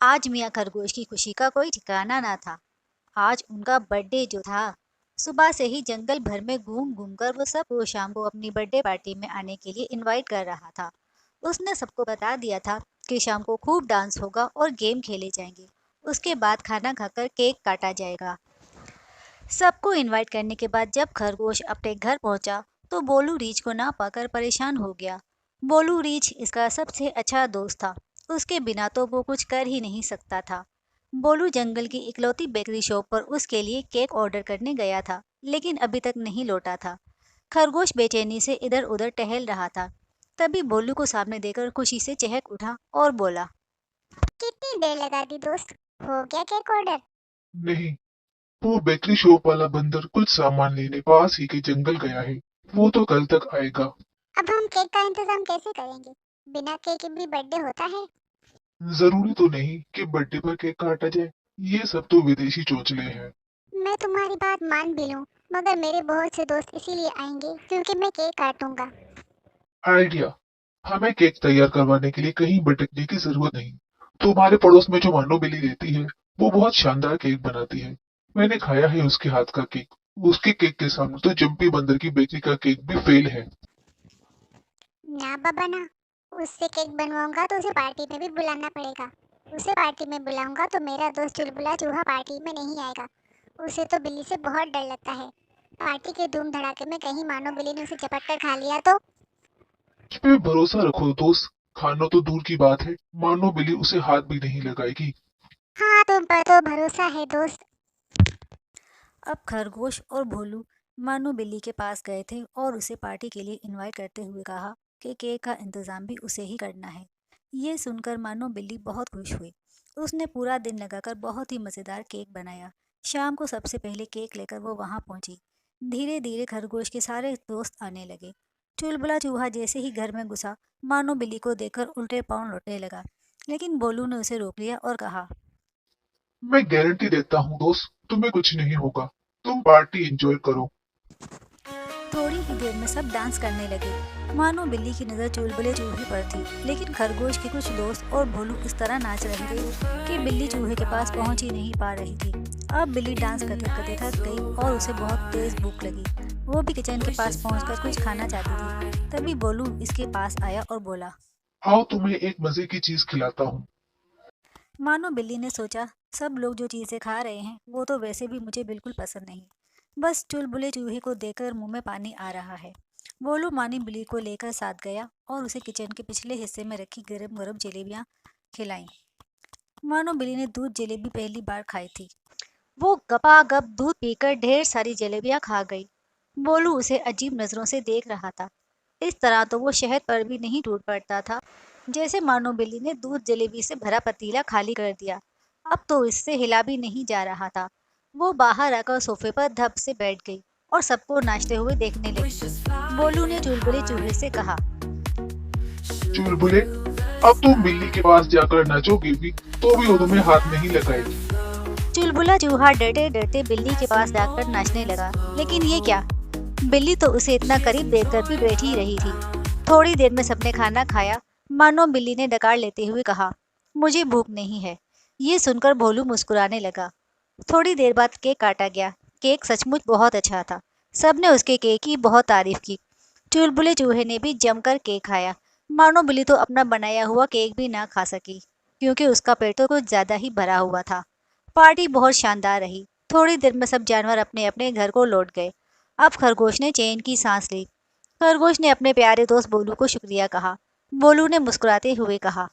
आज मियाँ खरगोश की खुशी का कोई ठिकाना ना था। आज उनका बर्थडे जो था, सुबह से ही जंगल भर में घूम घूम कर वो सबको शाम को अपनी बर्थडे पार्टी में आने के लिए इनवाइट कर रहा था। उसने सबको बता दिया था कि शाम को खूब डांस होगा और गेम खेले जाएंगे। उसके बाद खाना खाकर केक काटा जाएगा। सबको इनवाइट करने के बाद जब खरगोश अपने घर पहुंचा तो बोलू रीछ को ना पाकर परेशान हो गया। बोलू रीछ इसका सबसे अच्छा दोस्त था। उसके बिना तो वो कुछ कर ही नहीं सकता था। बोलू जंगल की इकलौती बेकरी शॉप पर उसके लिए केक ऑर्डर करने गया था, लेकिन अभी तक नहीं लौटा था। खरगोश बेचैनी से इधर उधर टहल रहा था। तभी बोलू को सामने देखकर खुशी से चहक उठा और बोला, कितनी देर लगा दी दोस्त? हो गया केक ऑर्डर? नहीं, वो बेकरी शॉप वाला बंदर कुछ सामान लेने पास ही के जंगल गया है। वो तो कल तक आएगा। अब हम केक का इंतजाम कैसे करेंगे? बिना केक के भी बर्थडे होता है? जरूरी तो नहीं कि बर्थडे पर केक काटा जाए। ये सब तो विदेशी चोचले हैं। मैं तुम्हारी बात मान भी लूं, मगर मेरे बहुत से दोस्त इसीलिए आएंगे क्योंकि मैं केक काटूंगा। आइडिया। हमें केक तैयार करवाने के लिए कहीं भटकने की जरूरत नहीं। तुम्हारे पड़ोस में जो मानो बिल्ली रहती है, वो बहुत शानदार केक बनाती है। मैंने खाया है उसके हाथ का केक। उसके केक के सामने तो जम्पी बंदर की बेकरी का केक भी फेल है। ना बाबा ना, उससे केक बनवाऊंगा तो उसे पार्टी में भी बुलाना पड़ेगा। उसे पार्टी में बुलाऊंगा तो मेरा दोस्त चुलबुला चूहा पार्टी में नहीं आएगा। उसे तो बिल्ली से बहुत डर लगता है। पार्टी के धूम धड़ाके में कहीं मानो बिल्ली ने उसे चपट कर खा लिया तो? मुझ पे भरोसा रखो दोस्त। खाना तो दूर की बात है, मानो बिल्ली उसे हाथ भी नहीं लगाएगी। हाँ, तुम पर तो भरोसा है दोस्त। अब खरगोश और भोलू मानो बिल्ली के पास गए थे और उसे पार्टी के लिए इनवाइट करते हुए कहा कि केक का इंतजाम भी उसे ही करना है। ये सुनकर मानो बिल्ली बहुत खुश हुई। उसने पूरा दिन लगाकर बहुत ही मज़ेदार केक बनाया। शाम को सबसे पहले केक लेकर वो वहाँ पहुंची। धीरे धीरे खरगोश के सारे दोस्त आने लगे। चुलबुला चूहा जैसे ही घर में घुसा, मानो बिल्ली को देखकर उल्टे पाँव लौटने लगा, लेकिन बोलू ने उसे रोक लिया और कहा, मैं गारंटी देता हूँ दोस्त, तुम्हें कुछ नहीं होगा। तुम पार्टी एंजॉय करो। थोड़ी ही देर में सब डांस करने लगे। मानो बिल्ली की नज़र चुलबुले चूहे पर थी, लेकिन खरगोश के कुछ दोस्त और भोलू इस तरह नाच रहे थे कि बिल्ली चूहे के पास पहुंच ही नहीं पा रही थी। अब बिल्ली डांस करते करते थक गई और उसे बहुत तेज भूख लगी। वो भी किचन के पास पहुंचकर कुछ खाना चाहती थी। तभी बोलू इसके पास आया और बोला, आओ तुम्हें एक मजे की चीज खिलाता हूँ। मानो बिल्ली ने सोचा, सब लोग जो चीज़ें खा रहे हैं वो तो वैसे भी मुझे बिल्कुल पसंद नहीं। बस चुलबुले चूहे को देखकर मुंह में पानी आ रहा है। बोलू मानी बिल्ली को लेकर साथ गया और उसे किचन के पिछले हिस्से में रखी गरम गरम जलेबियां खिलाईं। मानो बिल्ली ने दूध जलेबी पहली बार खाई थी। वो गपागप दूध पीकर ढेर सारी जलेबियां खा गई। बोलू उसे अजीब नजरों से देख रहा था। इस तरह तो वो शहद पर भी नहीं टूट पड़ता था। जैसे मानो बिल्ली ने दूध जलेबी से भरा पतीला खाली कर दिया। अब तो इससे हिला भी नहीं जा रहा था। वो बाहर आकर सोफे पर धप से बैठ गई और सबको नाचते हुए देखने लगी। बोलू ने चुलबुले चूहे से कहा, चुलबुले, अब तुम बिल्ली के पास जाकर नाचोगी भी तो भी वो तुम्हें हाथ नहीं लगाएगी। चुलबुला चूहा डरते डरते बिल्ली के पास जाकर नाचने लगा, लेकिन ये क्या, बिल्ली तो उसे इतना करीब देखकर भी बैठी रही थी। थोड़ी देर में सबने खाना खाया। मानो बिल्ली ने डकार लेते हुए कहा, मुझे भूख नहीं है। ये सुनकर भोलू मुस्कुराने लगा। थोड़ी देर बाद केक काटा गया। केक सचमुच बहुत अच्छा था। सबने उसके केक की बहुत तारीफ की। चुलबुले चूहे ने भी जमकर केक खाया। मानो बिल्ली तो अपना बनाया हुआ केक भी ना खा सकी, क्योंकि उसका पेट तो कुछ ज्यादा ही भरा हुआ था। पार्टी बहुत शानदार रही। थोड़ी देर में सब जानवर अपने अपने घर को लौट गए। अब खरगोश ने चैन की सांस ली। खरगोश ने अपने प्यारे दोस्त बोलू को शुक्रिया कहा। बोलू ने मुस्कुराते हुए कहा,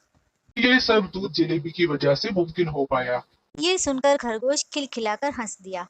ये सब दूध जलेबी की वजह से मुमकिन हो पाया। ये सुनकर खरगोश खिलखिलाकर हंस दिया।